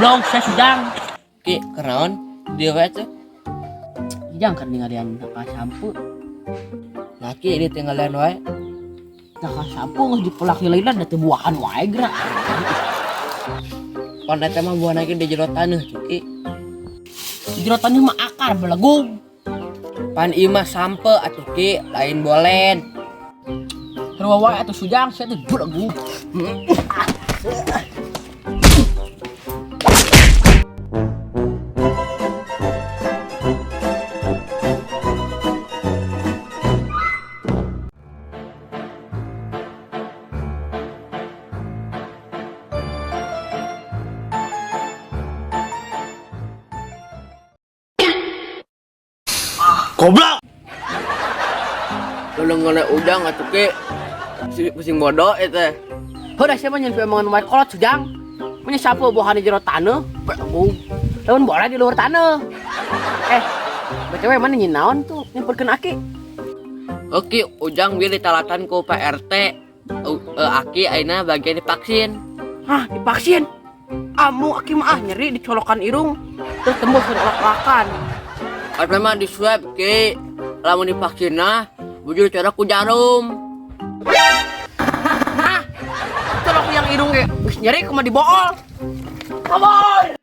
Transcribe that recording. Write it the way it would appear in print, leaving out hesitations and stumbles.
Goblok saya sujang. Ki kenaon dia wae teh. Sujang kan ningalian ka sampu. Nah ki ditinggalan wae. Nah ka sampu geus dipelak hileuna da teu buahan wae geura. Pan eta mah buahna ge di jero taneuh Ki. Di jero taneuh mah akar belegung. Pan ieu mah sampe atuh Ki, lain bolen. Sarua wae atuh sujang saya teh belegung. Goblok. Tolong ngone ujang atuh Ki. Pusing bodoh eta. Heudah sia mah nyen emongan wae kolot sujang. Mun sapu buahan di jero taneuh, belegung. Lamun bola di luar taneuh. BTW mana nyen naon tuh nyimpenkeun aki? Oke, ujang bieu ditalatan ku Pak RT. Aki ayeuna bagian divaksin. Hah, divaksin? Amu aki mah nyeri dicolokan irung terus tembus ke ulak-ulakan. Karena mah di swab Ki. Lamun divaksin nah bujur cara ku jarum. Hah? Colok yang irung ge geus nyeri kumaha dibool. Kabur.